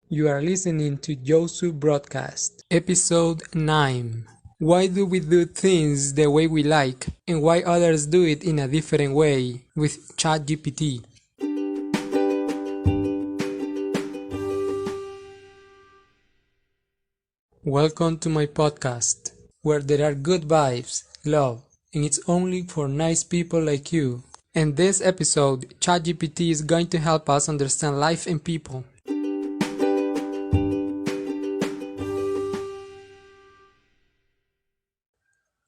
You are listening to JosuBroadcast, Episode 9. Why do we do things the way we like, and why others do it in a different way, with ChatGPT. Welcome to my podcast, where there are good vibes, love, and it's only for nice people like you. In this episode, ChatGPT is going to help us understand life and people.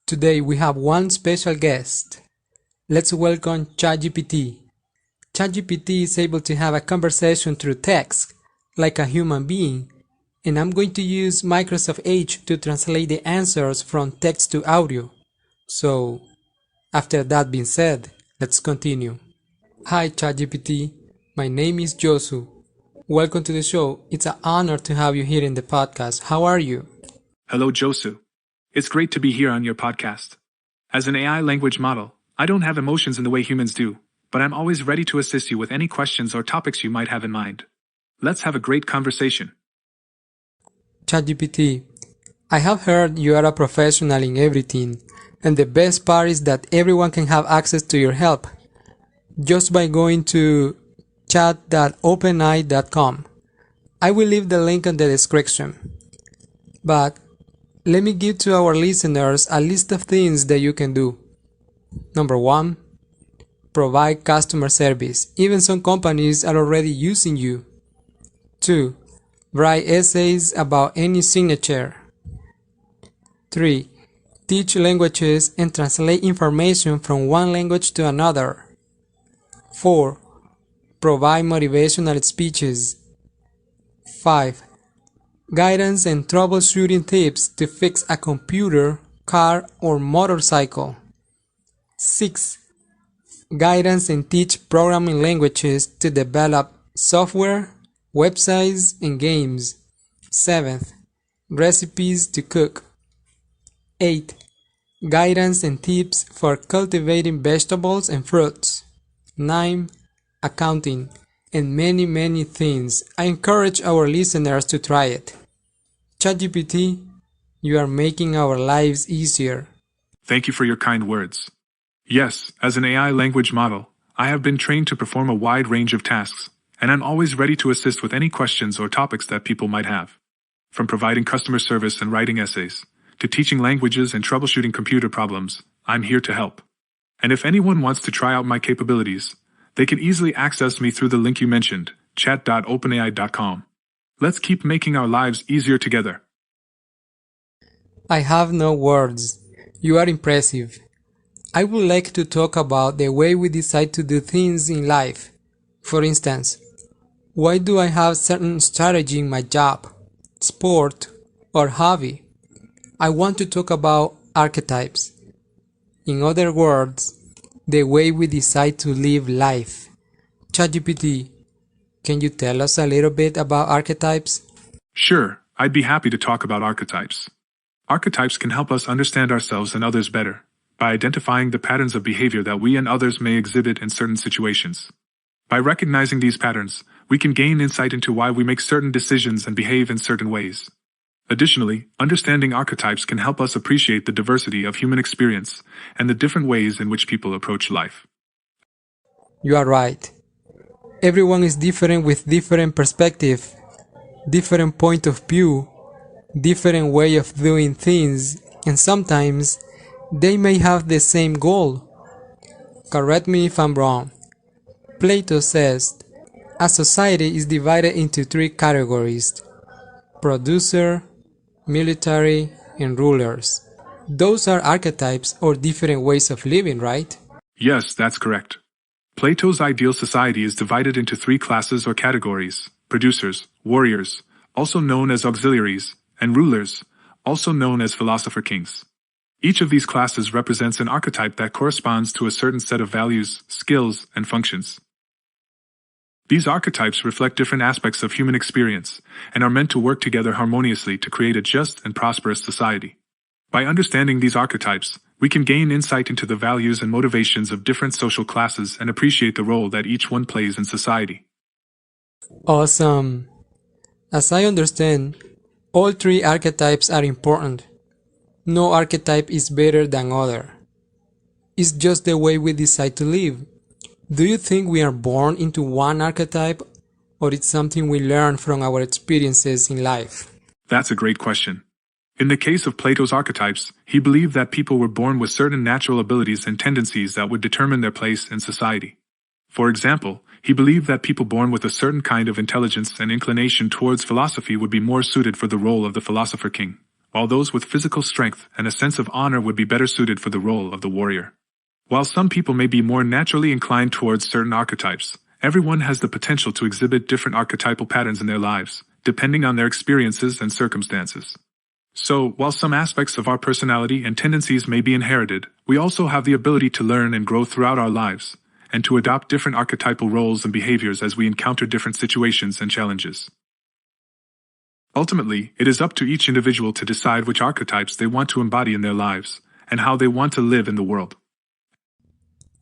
Today we have one special guest. Let's welcome ChatGPT. ChatGPT is able to have a conversation through text, like a human being, and I'm going to use Microsoft Edge to translate the answers from text to audio. So, after that being said, let's continue. Hi ChatGPT, my name is Josu. Welcome to the show. It's an honor to have you here in the podcast. How are you? Hello, Josu. It's great to be here on your podcast. As an AI language model, I don't have emotions in the way humans do, but I'm always ready to assist you with any questions or topics you might have in mind. Let's have a great conversation. ChatGPT, I have heard you are a professional in everything, and the best part is that everyone can have access to your help just by going to chat.openai.com. I will leave the link in the description. But let me give to our listeners a list of things that you can do. Number 1. Provide customer service. Even some companies are already using you. 2. Write essays about any signature. 3. Teach languages and translate information from one language to another. 4. Provide motivational speeches. 5. Guidance and troubleshooting tips to fix a computer, car, or motorcycle. 6. Guidance and teach programming languages to develop software, websites, and games. 7. Recipes to cook. 8. Guidance and tips for cultivating vegetables and fruits. 9. Accounting, and many things. I encourage our listeners to try it. ChatGPT, you are making our lives easier. Thank you for your kind words. Yes, as an AI language model, I have been trained to perform a wide range of tasks, and I'm always ready to assist with any questions or topics that people might have. From providing customer service and writing essays, to teaching languages and troubleshooting computer problems, I'm here to help. And if anyone wants to try out my capabilities, they can easily access me through the link you mentioned, chat.openai.com. Let's keep making our lives easier together. I have no words. You are impressive. I would like to talk about the way we decide to do things in life. For instance, why do I have certain strategy in my job, sport, or hobby? I want to talk about archetypes. In other words, the way we decide to live life. ChatGPT, can you tell us a little bit about archetypes? Sure, I'd be happy to talk about archetypes. Archetypes can help us understand ourselves and others better by identifying the patterns of behavior that we and others may exhibit in certain situations. By recognizing these patterns, we can gain insight into why we make certain decisions and behave in certain ways. Additionally, understanding archetypes can help us appreciate the diversity of human experience and the different ways in which people approach life. You are right. Everyone is different with different perspective, different point of view, different way of doing things, and sometimes they may have the same goal. Correct me if I'm wrong. Plato says, a society is divided into 3 categories: producer, military, and rulers. Those are archetypes or different ways of living, right? Yes, that's correct. Plato's ideal society is divided into 3 classes or categories: producers, warriors, also known as auxiliaries, and rulers, also known as philosopher kings. Each of these classes represents an archetype that corresponds to a certain set of values, skills, and functions. These archetypes reflect different aspects of human experience and are meant to work together harmoniously to create a just and prosperous society. By understanding these archetypes, we can gain insight into the values and motivations of different social classes and appreciate the role that each one plays in society. Awesome. As I understand, all three archetypes are important. No archetype is better than other. It's just the way we decide to live. Do you think we are born into one archetype, or it's something we learn from our experiences in life? That's a great question. In the case of Plato's archetypes, he believed that people were born with certain natural abilities and tendencies that would determine their place in society. For example, he believed that people born with a certain kind of intelligence and inclination towards philosophy would be more suited for the role of the philosopher king, while those with physical strength and a sense of honor would be better suited for the role of the warrior. While some people may be more naturally inclined towards certain archetypes, everyone has the potential to exhibit different archetypal patterns in their lives, depending on their experiences and circumstances. So, while some aspects of our personality and tendencies may be inherited, we also have the ability to learn and grow throughout our lives, and to adopt different archetypal roles and behaviors as we encounter different situations and challenges. Ultimately, it is up to each individual to decide which archetypes they want to embody in their lives, and how they want to live in the world.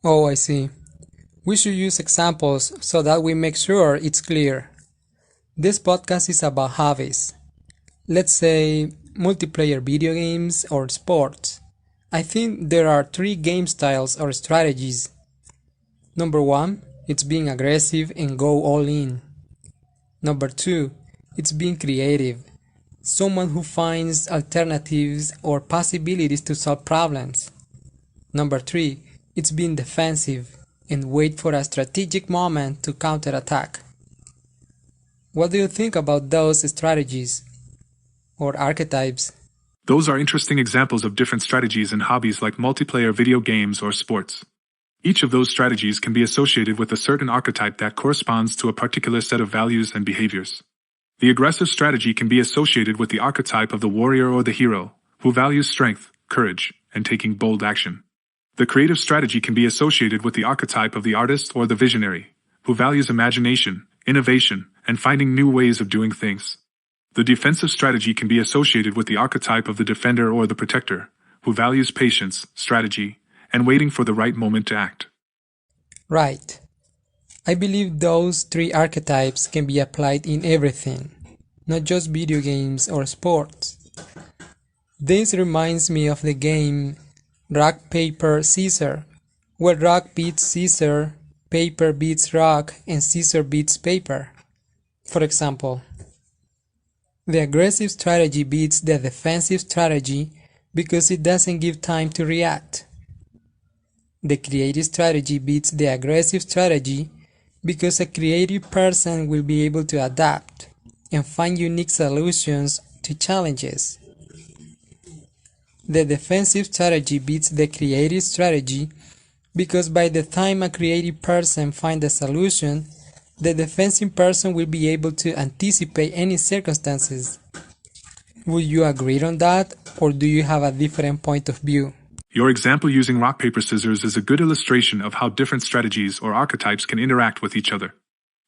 Oh, I see. We should use examples so that we make sure it's clear. This podcast is about hobbies. Let's say multiplayer video games or sports. I think there are three game styles or strategies. Number one, it's being aggressive and go all in. Number two, it's being creative. Someone who finds alternatives or possibilities to solve problems. Number three, it's being defensive and wait for a strategic moment to counterattack. What do you think about those strategies or archetypes? Those are interesting examples of different strategies in hobbies like multiplayer video games or sports. Each of those strategies can be associated with a certain archetype that corresponds to a particular set of values and behaviors. The aggressive strategy can be associated with the archetype of the warrior or the hero, who values strength, courage, and taking bold action. The creative strategy can be associated with the archetype of the artist or the visionary, who values imagination, innovation, and finding new ways of doing things. The defensive strategy can be associated with the archetype of the defender or the protector, who values patience, strategy, and waiting for the right moment to act. Right. I believe those three archetypes can be applied in everything, not just video games or sports. This reminds me of the game Rock, Paper, Scissor, where rock beats scissor, paper beats rock, and scissor beats paper. For example, the aggressive strategy beats the defensive strategy because it doesn't give time to react. The creative strategy beats the aggressive strategy because a creative person will be able to adapt and find unique solutions to challenges. The defensive strategy beats the creative strategy because by the time a creative person finds a solution, the defensive person will be able to anticipate any circumstances. Would you agree on that, or do you have a different point of view? Your example using rock, paper, scissors is a good illustration of how different strategies or archetypes can interact with each other.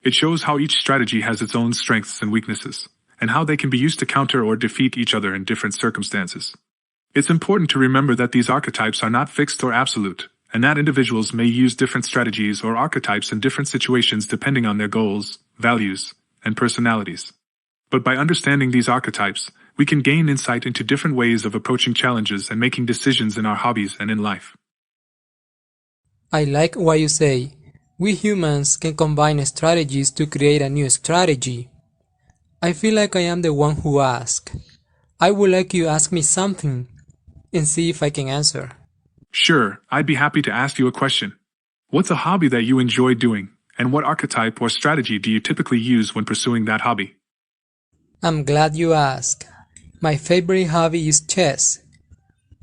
It shows how each strategy has its own strengths and weaknesses, and how they can be used to counter or defeat each other in different circumstances. It's important to remember that these archetypes are not fixed or absolute, and that individuals may use different strategies or archetypes in different situations depending on their goals, values, and personalities. But by understanding these archetypes, we can gain insight into different ways of approaching challenges and making decisions in our hobbies and in life. I like what you say. We humans can combine strategies to create a new strategy. I feel like I am the one who asks. I would like you to ask me something and see if I can answer. Sure, I'd be happy to ask you a question. What's a hobby that you enjoy doing, and what archetype or strategy do you typically use when pursuing that hobby? I'm glad you asked. My favorite hobby is chess.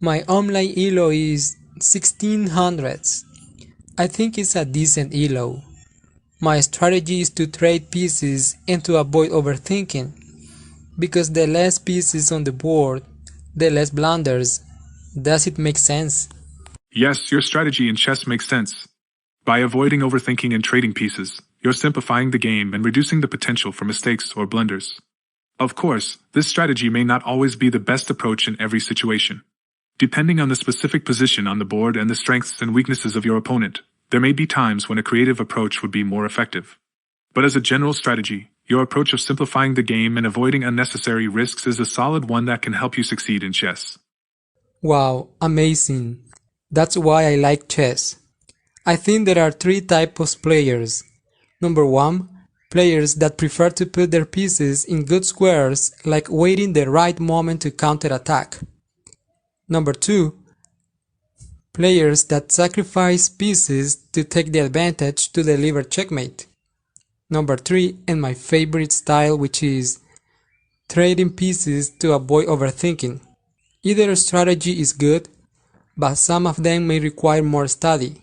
My online elo is 1600s. I think it's a decent elo. My strategy is to trade pieces and to avoid overthinking, because the less pieces on the board, the less blunders. Does it make sense? Yes, your strategy in chess makes sense. By avoiding overthinking and trading pieces, you're simplifying the game and reducing the potential for mistakes or blunders. Of course, this strategy may not always be the best approach in every situation. Depending on the specific position on the board and the strengths and weaknesses of your opponent, there may be times when a creative approach would be more effective. But as a general strategy, Your approach of simplifying the game and avoiding unnecessary risks is a solid one that can help you succeed in chess. Wow, amazing. That's why I like chess. I think there are three types of players. Number one, players that prefer to put their pieces in good squares, like waiting the right moment to counterattack. Number two, players that sacrifice pieces to take the advantage to deliver checkmate. Number three, and my favorite style, which is trading pieces to avoid overthinking. Either strategy is good, but some of them may require more study.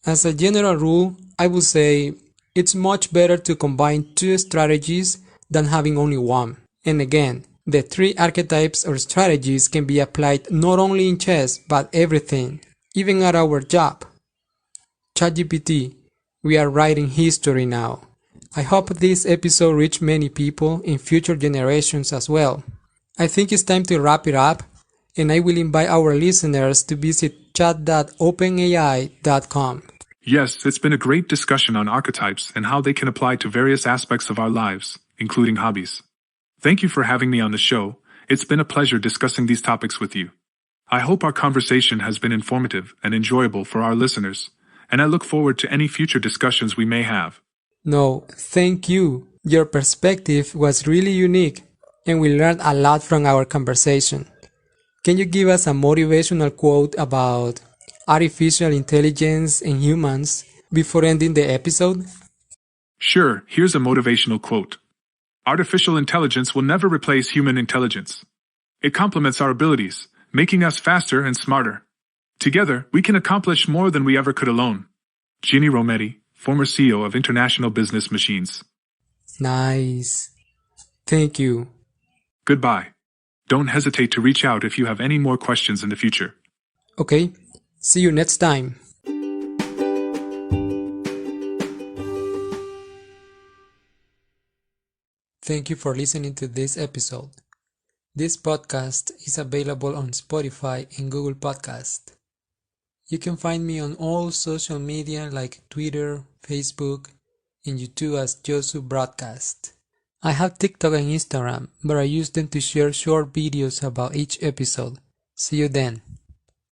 As a general rule, I would say it's much better to combine two strategies than having only one. And again, the three archetypes or strategies can be applied not only in chess but everything, even at our job. ChatGPT, we are writing history now. I hope this episode reached many people in future generations as well. I think it's time to wrap it up, and I will invite our listeners to visit chat.openai.com. Yes, it's been a great discussion on archetypes and how they can apply to various aspects of our lives, including hobbies. Thank you for having me on the show. It's been a pleasure discussing these topics with you. I hope our conversation has been informative and enjoyable for our listeners, and I look forward to any future discussions we may have. No, thank you. Your perspective was really unique, and we learned a lot from our conversation. Can you give us a motivational quote about artificial intelligence and humans before ending the episode? Sure, here's a motivational quote. Artificial intelligence will never replace human intelligence. It complements our abilities, making us faster and smarter. Together, we can accomplish more than we ever could alone. Ginny Rometty, former CEO of International Business Machines. Nice. Thank you. Goodbye. Don't hesitate to reach out if you have any more questions in the future. Okay, see you next time. Thank you for listening to this episode. This podcast is available on Spotify and Google Podcast. You can find me on all social media like Twitter, Facebook, and YouTube as JosuBroadcast. I have TikTok and Instagram, but I use them to share short videos about each episode. See you then.